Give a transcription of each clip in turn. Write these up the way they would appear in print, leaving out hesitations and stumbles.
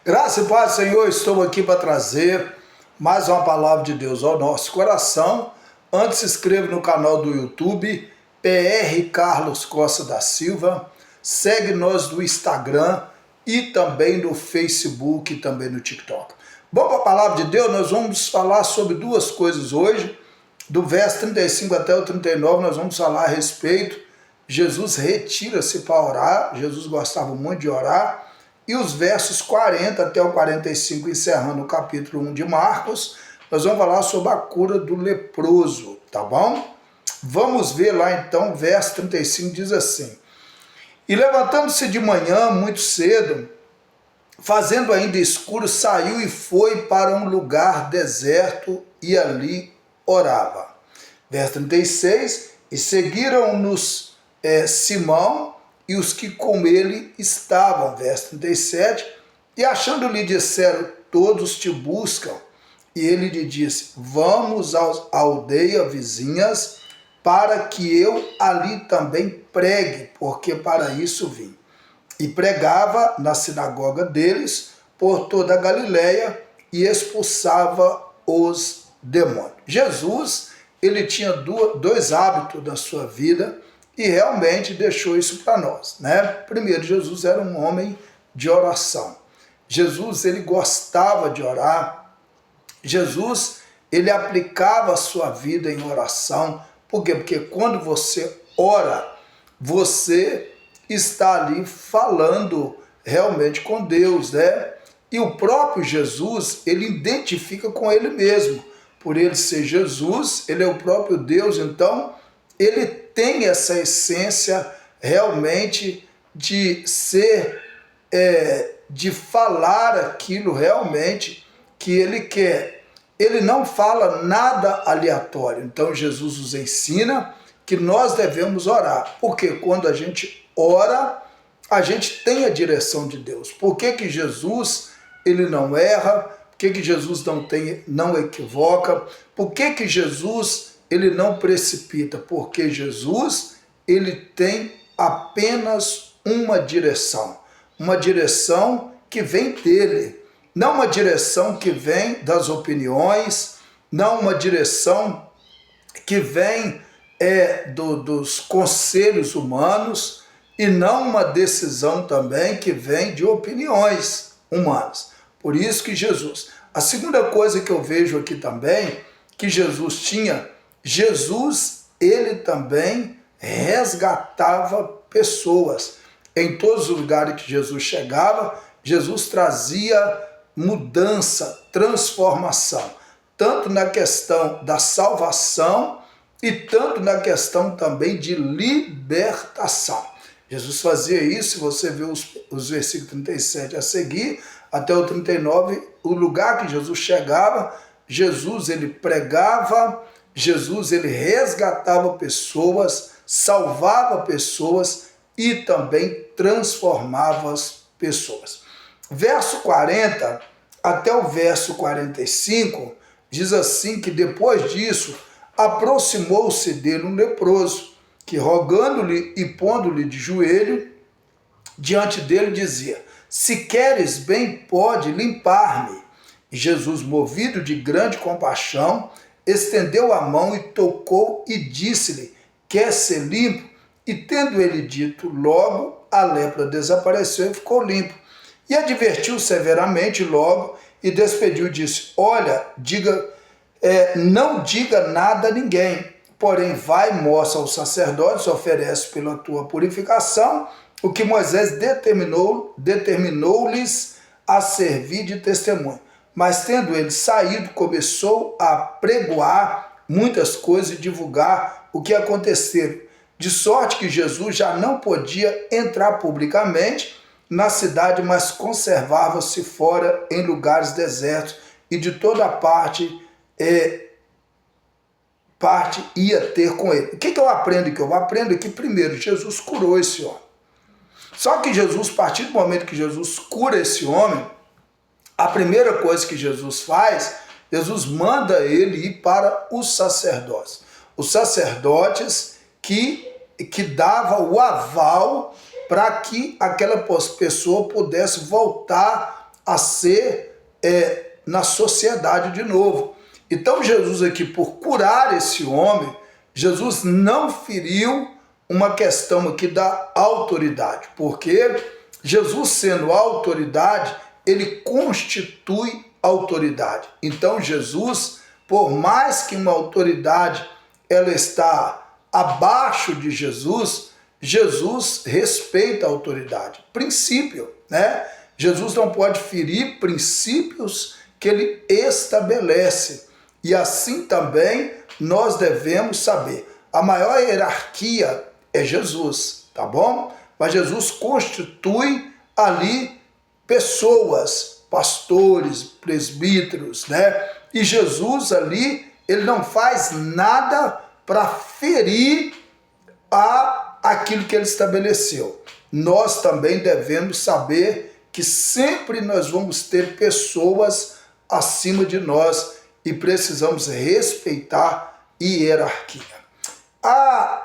Graça e paz, Senhor, estou aqui para trazer mais uma palavra de Deus ao nosso coração. Antes, se inscreva no canal do YouTube, PR Carlos Costa da Silva. Segue nós no Instagram e também no Facebook e também no TikTok. Bom, para a palavra de Deus, nós vamos falar sobre duas coisas hoje. Do verso 35 até o 39, nós vamos falar a respeito. Jesus retira-se para orar. Jesus gostava muito de orar. E os versos 40 até o 45, encerrando o capítulo 1 de Marcos, nós vamos falar sobre a cura do leproso, tá bom? Vamos ver lá então, verso 35 diz assim: E levantando-se de manhã, muito cedo, fazendo ainda escuro, saiu e foi para um lugar deserto e ali orava. Verso 36, e seguiram-nos Simão e os que com ele estavam. Verso 37, e achando-lhe disseram, todos te buscam. E ele lhe disse, vamos às aldeias vizinhas, para que eu ali também pregue, porque para isso vim. E pregava na sinagoga deles, por toda a Galileia, e expulsava os demônios. Jesus, ele tinha dois hábitos na sua vida, e realmente deixou isso para nós, né? Primeiro, Jesus era um homem de oração. Jesus, ele gostava de orar. Jesus, ele aplicava a sua vida em oração. Por quê? Porque quando você ora, você está ali falando realmente com Deus, né? E o próprio Jesus, ele identifica com ele mesmo. Por ele ser Jesus, ele é o próprio Deus, então ele tem essa essência realmente de ser, de falar aquilo realmente que ele quer. Ele não fala nada aleatório. Então Jesus nos ensina que nós devemos orar. Porque quando a gente ora, a gente tem a direção de Deus. Por que Jesus, ele não erra? Por que Jesus não equivoca? Por que Jesus, ele não precipita? Porque Jesus, ele tem apenas uma direção que vem dele, não uma direção que vem das opiniões, não uma direção que vem dos conselhos humanos, e não uma decisão também que vem de opiniões humanas. Por isso que Jesus, a segunda coisa que eu vejo aqui também, que Jesus tinha, Jesus, ele também resgatava pessoas. Em todos os lugares que Jesus chegava, Jesus trazia mudança, transformação, tanto na questão da salvação e tanto na questão também de libertação. Jesus fazia isso, se você vê os versículos 37 a seguir, até o 39, o lugar que Jesus chegava, Jesus ele pregava, Jesus ele resgatava pessoas, salvava pessoas e também transformava as pessoas. Verso 40 até o verso 45 diz assim que depois disso aproximou-se dele um leproso, que rogando-lhe e pondo-lhe de joelho diante dele dizia, se queres bem pode limpar-me. E Jesus, movido de grande compaixão, estendeu a mão e tocou e disse-lhe, quer ser limpo? E tendo ele dito, logo a lepra desapareceu e ficou limpo. E advertiu severamente logo e despediu e disse, olha, não diga nada a ninguém, porém vai, mostra aos sacerdotes, oferece pela tua purificação o que Moisés determinou-lhes a servir de testemunho. Mas tendo ele saído, começou a pregoar muitas coisas e divulgar o que aconteceu, de sorte que Jesus já não podia entrar publicamente na cidade, mas conservava-se fora em lugares desertos, e de toda parte ia ter com ele. O que eu aprendo aqui? Eu aprendo que primeiro Jesus curou esse homem. Só que Jesus, a partir do momento que Jesus cura esse homem, a primeira coisa que Jesus faz, Jesus manda ele ir para os sacerdotes. Os sacerdotes que dava o aval para que aquela pessoa pudesse voltar a ser na sociedade de novo. Então Jesus aqui, por curar esse homem, Jesus não feriu uma questão aqui da autoridade, porque Jesus sendo autoridade, ele constitui autoridade. Então Jesus, por mais que uma autoridade ela está abaixo de Jesus, Jesus respeita a autoridade. Princípio, né? Jesus não pode ferir princípios que ele estabelece. E assim também nós devemos saber. A maior hierarquia é Jesus, tá bom? Mas Jesus constitui ali pessoas, pastores, presbíteros, né? E Jesus ali, ele não faz nada para ferir aquilo que ele estabeleceu. Nós também devemos saber que sempre nós vamos ter pessoas acima de nós e precisamos respeitar hierarquia.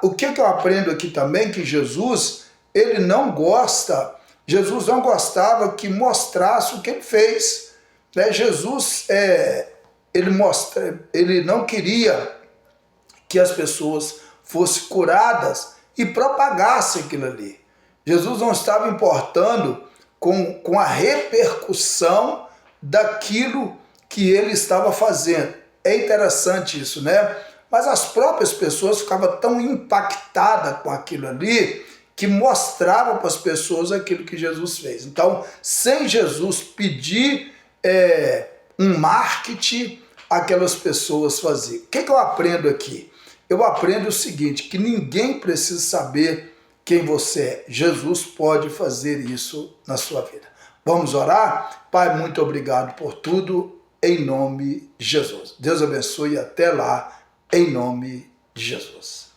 O que eu aprendo aqui também, que Jesus, ele não gostava que mostrasse o que ele fez. Né? Jesus, ele não queria que as pessoas fossem curadas e propagassem aquilo ali. Jesus não estava importando com a repercussão daquilo que ele estava fazendo. É interessante isso, né? Mas as próprias pessoas ficavam tão impactadas com aquilo ali que mostrava para as pessoas aquilo que Jesus fez. Então, sem Jesus pedir um marketing, aquelas pessoas faziam. O que eu aprendo aqui? Eu aprendo o seguinte, que ninguém precisa saber quem você é. Jesus pode fazer isso na sua vida. Vamos orar? Pai, muito obrigado por tudo, em nome de Jesus. Deus abençoe e até lá, em nome de Jesus.